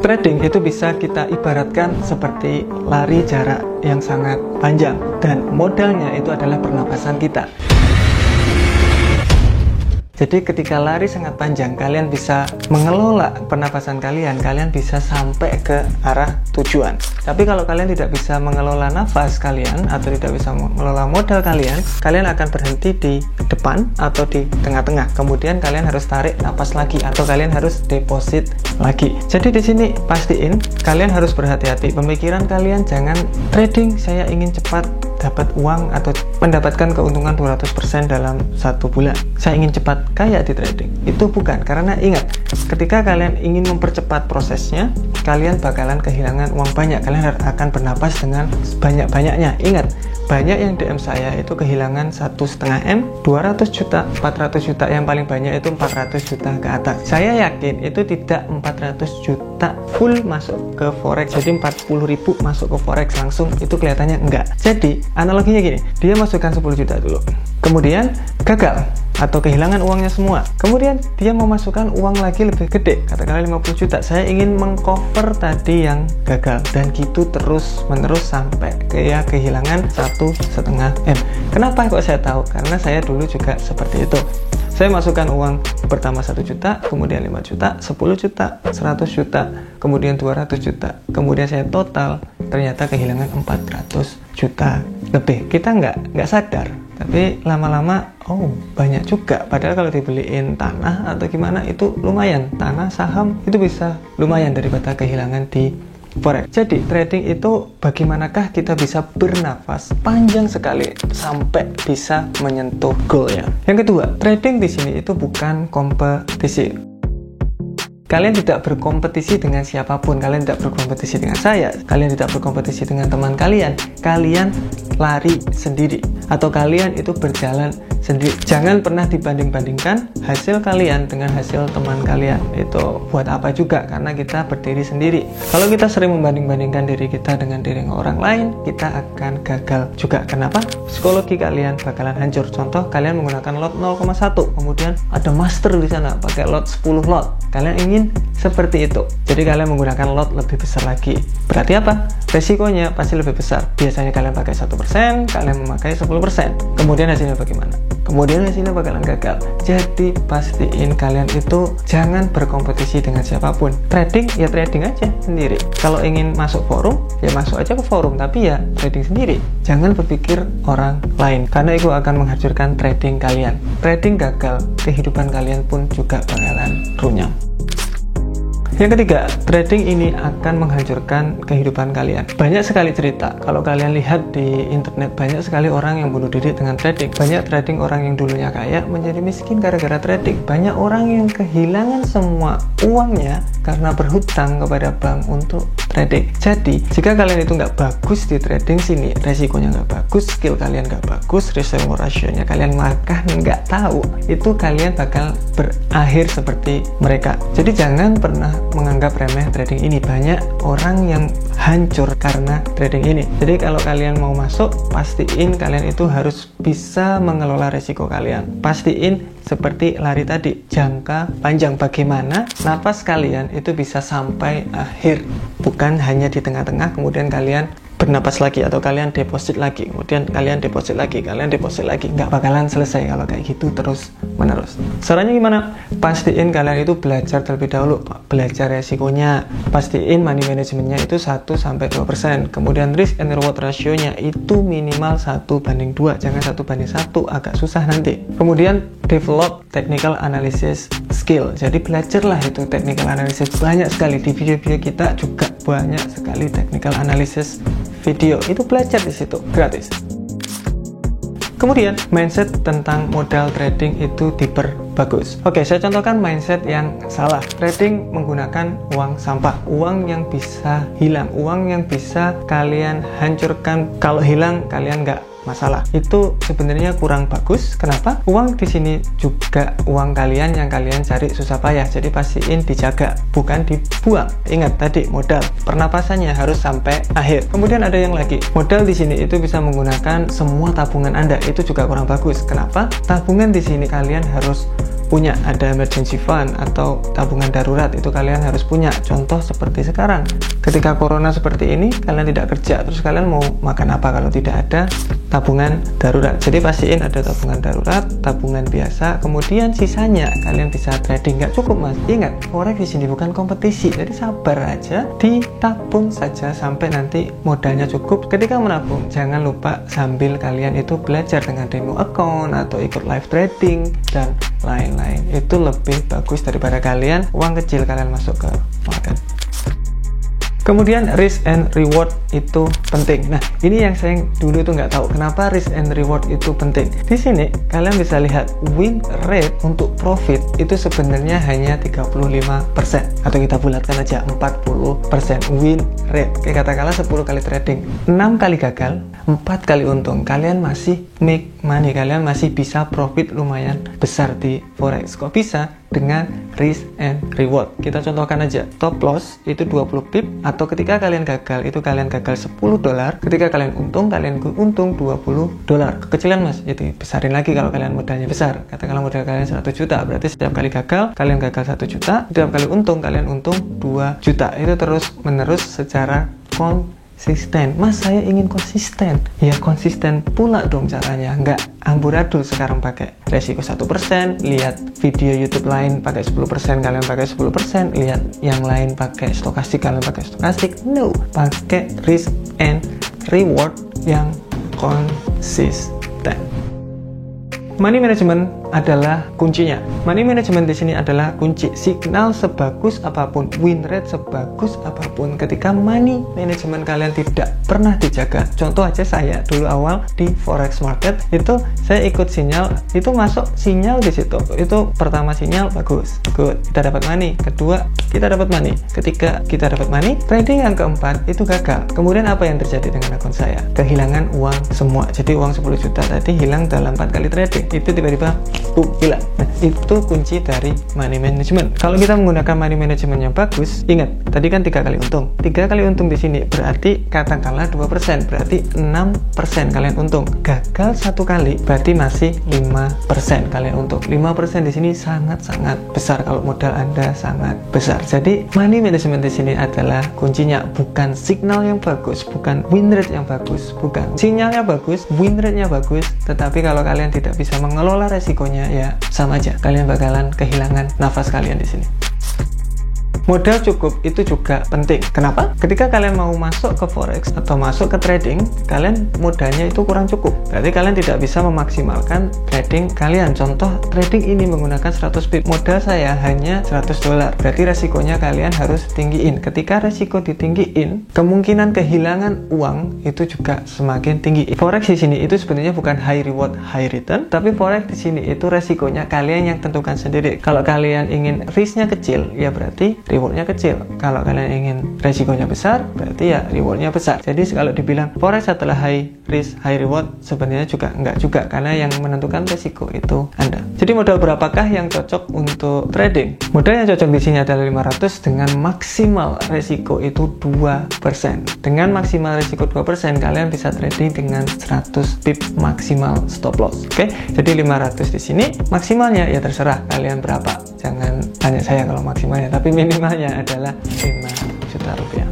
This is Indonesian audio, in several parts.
Trading itu bisa kita ibaratkan seperti lari jarak yang sangat panjang, dan modalnya itu adalah pernapasan kita. Jadi ketika lari sangat panjang, kalian bisa mengelola pernapasan kalian bisa sampai ke arah tujuan. Tapi kalau kalian tidak bisa mengelola nafas kalian atau tidak bisa mengelola modal kalian akan berhenti di depan atau di tengah-tengah. Kemudian kalian harus tarik napas lagi atau kalian harus deposit lagi. Jadi di sini pastiin kalian harus berhati-hati. Pemikiran kalian jangan trading saya ingin cepat dapat uang atau mendapatkan keuntungan 200% dalam 1 bulan. Saya ingin cepat kaya di trading. Itu bukan, karena ingat, ketika kalian ingin mempercepat prosesnya, kalian bakalan kehilangan uang banyak. Kalian akan bernapas dengan banyak-banyaknya. Ingat, banyak yang DM saya itu kehilangan 1,5 M, 200 juta, 400 juta, yang paling banyak itu 400 juta ke atas. Saya yakin itu tidak 400 juta full masuk ke forex, jadi 40.000 masuk ke forex langsung, itu kelihatannya enggak. Jadi analoginya gini, dia masukkan 10 juta dulu, kemudian gagal atau kehilangan uangnya semua, kemudian dia memasukkan uang lagi lebih gede, katakanlah 50 juta. Saya ingin mengcover tadi yang gagal, dan gitu terus menerus sampai kehilangan 1,5 M. Kenapa kok saya tahu? Karena saya dulu juga seperti itu. Saya masukkan uang pertama 1 juta, kemudian 5 juta, 10 juta, 100 juta, kemudian 200 juta, kemudian saya total ternyata kehilangan 400 juta lebih. Kita nggak sadar, tapi lama-lama banyak juga. Padahal kalau dibeliin tanah atau gimana itu lumayan, tanah, saham itu bisa lumayan daripada kehilangan di forex. Jadi trading itu bagaimanakah kita bisa bernafas panjang sekali sampai bisa menyentuh goal ya. Yang kedua, trading di sini itu bukan kompetisi. Kalian tidak berkompetisi dengan siapapun, kalian tidak berkompetisi dengan saya, kalian tidak berkompetisi dengan teman kalian, kalian lari sendiri atau kalian itu berjalan sendiri. Jangan pernah dibanding-bandingkan hasil kalian dengan hasil teman kalian. Itu buat apa juga, karena kita berdiri sendiri. Kalau kita sering membanding-bandingkan diri kita dengan diri orang lain, kita akan gagal juga. Kenapa? Psikologi kalian bakalan hancur. Contoh, kalian menggunakan lot 0,1, kemudian ada master di sana pakai lot 10 lot. Kalian ingin seperti itu. Jadi kalian menggunakan lot lebih besar lagi. Berarti apa? Resikonya pasti lebih besar. Biasanya kalian pakai 1%, kalian memakai 10%. Kemudian hasilnya bagaimana? Kemudian hasilnya bakalan gagal. Jadi pastiin kalian itu jangan berkompetisi dengan siapapun. Trading ya trading aja sendiri. Kalau ingin masuk forum ya masuk aja ke forum, tapi ya trading sendiri. Jangan berpikir orang lain, karena itu akan menghancurkan trading kalian. Trading gagal, kehidupan kalian pun juga bakalan runyam. Yang ketiga, trading ini akan menghancurkan kehidupan kalian. Banyak sekali cerita, kalau kalian lihat di internet, banyak sekali orang yang bunuh diri dengan trading. Banyak trading orang yang dulunya kaya menjadi miskin gara-gara trading. Banyak orang yang kehilangan semua uangnya karena berhutang kepada bank untuk trading. Jadi, jika kalian itu nggak bagus di trading sini, resikonya nggak bagus, skill kalian nggak bagus, risk reward ratio-nya kalian makan nggak tahu, itu kalian bakal berakhir seperti mereka. Jadi jangan pernah menganggap remeh trading ini. Banyak orang yang hancur karena trading ini. Jadi kalau kalian mau masuk, pastiin kalian itu harus bisa mengelola resiko kalian. Pastiin seperti lari tadi, jangka panjang. Bagaimana napas kalian itu bisa sampai akhir, bukan hanya di tengah-tengah kemudian kalian bernapas lagi atau kalian deposit lagi, kemudian kalian deposit lagi, kalian deposit lagi. Nggak bakalan selesai kalau kayak gitu terus menerus. Caranya gimana? Pastiin kalian itu belajar terlebih dahulu, belajar resikonya, pastiin money managementnya itu 1-2%, kemudian risk and reward ratio-nya itu minimal 1:2, jangan 1:1, agak susah nanti. Kemudian develop technical analysis skill, jadi belajarlah itu technical analysis. Banyak sekali di video-video kita juga banyak sekali technical analysis video, itu belajar di situ gratis. Kemudian mindset tentang modal trading itu diperbagus. Oke, saya contohkan mindset yang salah. Trading menggunakan uang sampah, uang yang bisa hilang, uang yang bisa kalian hancurkan. Kalau hilang kalian nggak masalah. Itu sebenarnya kurang bagus. Kenapa? Uang di sini juga uang kalian yang kalian cari susah payah. Jadi pastiin dijaga, bukan dibuang. Ingat tadi modal, pernapasannya harus sampai akhir. Kemudian ada yang lagi, modal di sini itu bisa menggunakan semua tabungan Anda. Itu juga kurang bagus. Kenapa? Tabungan di sini kalian harus punya, ada emergency fund atau tabungan darurat, itu kalian harus punya. Contoh seperti sekarang, ketika corona seperti ini, kalian tidak kerja, terus kalian mau makan apa kalau tidak ada tabungan darurat? Jadi pastiin ada tabungan darurat, tabungan biasa, kemudian sisanya kalian bisa trading. Nggak cukup mas, ingat forex di sini bukan kompetisi, jadi sabar aja, ditabung saja sampai nanti modalnya cukup. Ketika menabung, jangan lupa sambil kalian itu belajar dengan demo account atau ikut live trading dan lain-lain. Itu lebih bagus daripada kalian uang kecil kalian masuk ke market. Kemudian risk and reward itu penting. Nah, ini yang saya dulu itu nggak tahu kenapa risk and reward itu penting. Di sini kalian bisa lihat win rate untuk profit itu sebenarnya hanya 35%, atau kita bulatkan aja 40% win rate. Kayak katakanlah 10 kali trading, 6 kali gagal, 4 kali untung, kalian masih make money, kalian masih bisa profit lumayan besar di forex. Kok bisa? Dengan risk and reward. Kita contohkan aja, top loss itu 20 pip, atau ketika kalian gagal itu kalian gagal $10, ketika kalian untung untung $20. Kekecilan mas, itu besarin lagi kalau kalian modalnya besar. Katakanlah modal kalian 100 juta, berarti setiap kali gagal kalian gagal 1 juta, setiap kali untung kalian untung 2 juta. Itu terus menerus secara konsisten. Mas, saya ingin konsisten. Ya konsisten pula dong caranya, nggak amburadul sekarang pakai resiko 1%, lihat video YouTube lain pakai 10%, kalian pakai 10%, lihat yang lain pakai stokastik, kalian pakai stokastik. No, pakai risk and reward yang konsisten. Money management adalah kuncinya. Money management di sini adalah kunci. Signal sebagus apapun, win rate sebagus apapun, ketika money management kalian tidak pernah dijaga. Contoh aja saya dulu awal di forex market itu saya ikut sinyal, itu masuk sinyal di situ. Itu pertama sinyal bagus, good, kita dapat money. Kedua kita dapat money. Ketika kita dapat money, trading yang keempat itu gagal. Kemudian apa yang terjadi dengan akun saya? Kehilangan uang semua. Jadi uang 10 juta tadi hilang dalam 4 kali trading. Itu tiba-tiba hilang. Nah, itu kunci dari money management. Kalau kita menggunakan money management yang bagus, ingat tadi kan 3 kali untung. 3 kali untung di sini berarti katakanlah 2%, berarti 6% kalian untung. Gagal 1 kali berarti masih 5% kalian untung. 5% di sini sangat-sangat besar kalau modal Anda sangat besar. Jadi money management di sini adalah kuncinya, bukan signal yang bagus, bukan win rate yang bagus, bukan sinyalnya bagus, win rate-nya bagus, tetapi kalau kalian tidak bisa mengelola resikonya, ya sama aja, kalian bakalan kehilangan nafas kalian di sini. Modal cukup itu juga penting. Kenapa? Ketika kalian mau masuk ke forex atau masuk ke trading, kalian modalnya itu kurang cukup. Berarti kalian tidak bisa memaksimalkan trading kalian. Contoh, trading ini menggunakan 100 pip. Modal saya hanya $100. Berarti resikonya kalian harus tinggiin. Ketika resiko ditinggiin, kemungkinan kehilangan uang itu juga semakin tinggi. Forex di sini itu sebenarnya bukan high reward, high return, tapi forex di sini itu resikonya kalian yang tentukan sendiri. Kalau kalian ingin risknya kecil, ya berarti rewardnya kecil. Kalau kalian ingin resikonya besar, berarti ya rewardnya besar. Jadi kalau dibilang forex adalah high risk, high reward, sebenarnya juga enggak juga, karena yang menentukan resiko itu Anda. Jadi modal berapakah yang cocok untuk trading? Modal yang cocok di sini adalah 500 dengan maksimal resiko itu 2%. Dengan maksimal resiko 2%, kalian bisa trading dengan 100 pip maksimal stop loss. Oke, jadi 500 di sini, maksimalnya ya terserah kalian berapa. Jangan tanya saya kalau maksimalnya, tapi minimalnya adalah 5 juta rupiah.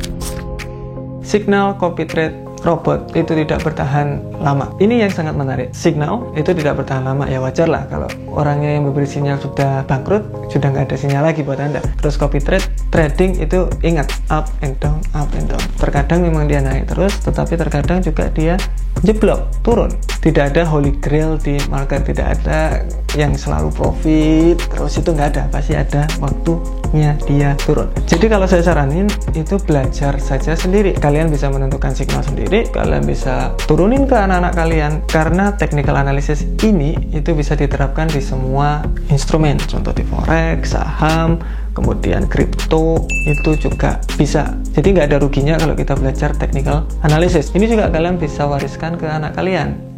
Signal, copy trade, robot itu tidak bertahan lama. Ini yang sangat menarik. Signal itu tidak bertahan lama, ya wajar lah kalau orangnya yang memberi sinyal sudah bangkrut, sudah nggak ada sinyal lagi buat Anda. Terus copy trade, trading itu ingat up and down, up and down. Terkadang memang dia naik terus, tetapi terkadang juga dia jeblok, turun. Tidak ada holy grail di market, tidak ada yang selalu profit terus, itu nggak ada. Pasti ada waktunya dia turun. Jadi kalau saya saranin itu belajar saja sendiri. Kalian bisa menentukan signal sendiri, kalian bisa turunin ke anak-anak kalian, karena technical analysis ini itu bisa diterapkan di semua instrumen. Contoh di forex, saham, kemudian kripto itu juga bisa. Jadi nggak ada ruginya kalau kita belajar technical analysis. Ini juga kalian bisa wariskan ke anak kalian.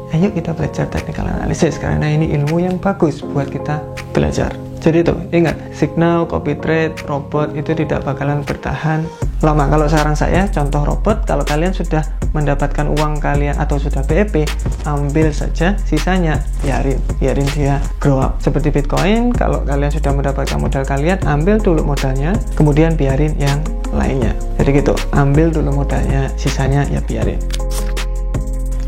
Ayo kita belajar technical analysis, karena ini ilmu yang bagus buat kita belajar. Jadi itu, ingat, signal, copy trade, robot itu tidak bakalan bertahan lama. Kalau saran saya, contoh robot, kalau kalian sudah mendapatkan uang kalian atau sudah BEP, ambil saja, sisanya biarin dia grow up. Seperti Bitcoin, kalau kalian sudah mendapatkan modal kalian, ambil dulu modalnya, kemudian biarin yang lainnya. Jadi gitu, ambil dulu modalnya, sisanya ya biarin.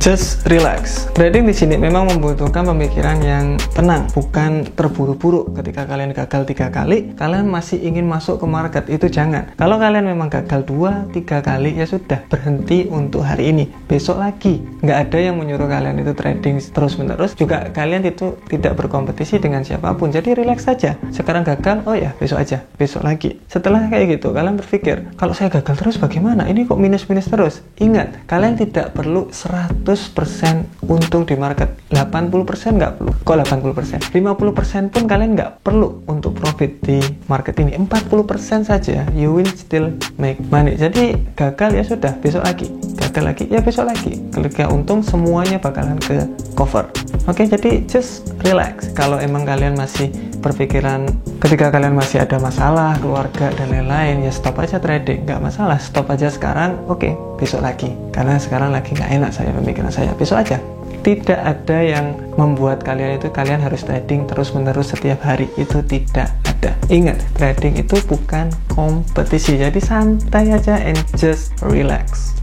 Just relax. Trading di sini memang membutuhkan pemikiran yang tenang, bukan terburu-buru. Ketika kalian gagal 3 kali, kalian masih ingin masuk ke market, itu jangan. Kalau kalian memang gagal 2-3 kali, ya sudah, berhenti untuk hari ini, besok lagi. Nggak ada yang menyuruh kalian itu trading terus-menerus, juga kalian itu tidak berkompetisi dengan siapapun, jadi relax saja. Sekarang gagal, oh ya, besok aja, besok lagi. Setelah kayak gitu, kalian berpikir, kalau saya gagal terus bagaimana? Ini kok minus-minus terus? Ingat, kalian tidak perlu 100% untung di market, 80% nggak perlu. Kok 80%? 50% pun kalian nggak perlu untuk profit di market ini. 40% saja, you will still make money. Jadi gagal ya sudah, besok lagi. Gagal lagi, ya besok lagi. Ketika untung, semuanya bakalan ke cover. Oke, jadi just relax. Kalau emang kalian masih berpikiran ketika kalian masih ada masalah, keluarga dan lain-lain, ya stop aja trading, nggak masalah, stop aja sekarang. Oke, besok lagi, karena sekarang lagi nggak enak saya pemikiran saya, besok aja. Tidak ada yang membuat kalian harus trading terus-menerus setiap hari, itu tidak ada. Ingat, trading itu bukan kompetisi, jadi santai aja and just relax.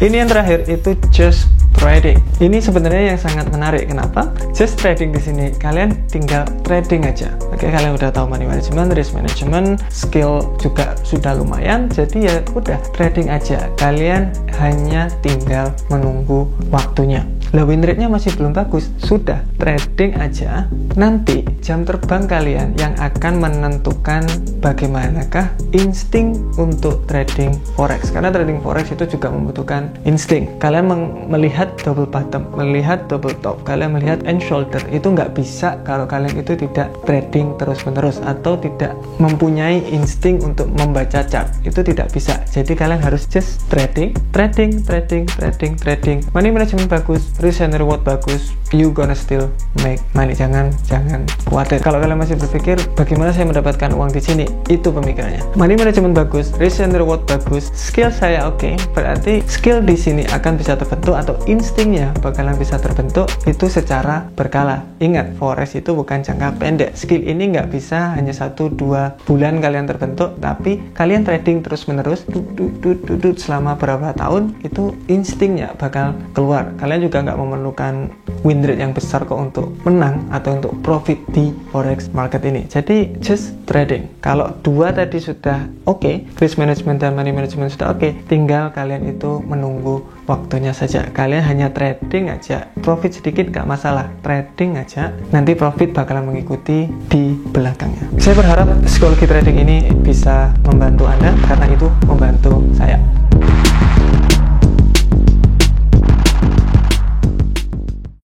Ini yang terakhir, itu just trading. Ini sebenarnya yang sangat menarik. Kenapa? Just trading di sini, kalian tinggal trading aja. Oke, kalian udah tahu money management, risk management, skill juga sudah lumayan. Jadi ya udah, trading aja. Kalian hanya tinggal menunggu waktunya. Lah, win rate-nya masih belum bagus, sudah, trading aja. Nanti jam terbang kalian yang akan menentukan bagaimanakah insting untuk trading forex. Karena trading forex itu juga membutuhkan insting. Kalian melihat double bottom, melihat double top, kalian melihat end shoulder, itu nggak bisa kalau kalian itu tidak trading terus-menerus atau tidak mempunyai insting untuk membaca chart, itu tidak bisa. Jadi kalian harus just trading. Money management bagus, risk and reward bagus, you gonna still make money. Jangan khawatir. Kalau kalian masih berpikir bagaimana saya mendapatkan uang di sini, itu pemikirannya. Money management bagus, risk and reward bagus, skill saya oke, berarti skill di sini akan bisa terbentuk atau instingnya bakalan bisa terbentuk itu secara berkala. Ingat, forex itu bukan jangka pendek. Skill ini nggak bisa hanya 1-2 bulan kalian terbentuk, tapi kalian trading terus menerus selama berapa tahun, itu instingnya bakal keluar. Kalian juga nggak memerlukan win rate yang besar kok untuk menang atau untuk profit di forex market ini. Jadi just trading. Kalau dua tadi sudah oke, risk management dan money management sudah oke, tinggal kalian itu menunggu waktunya saja. Kalian hanya trading aja, profit sedikit gak masalah, trading aja, nanti profit bakalan mengikuti di belakangnya. Saya berharap psikologi trading ini bisa membantu Anda.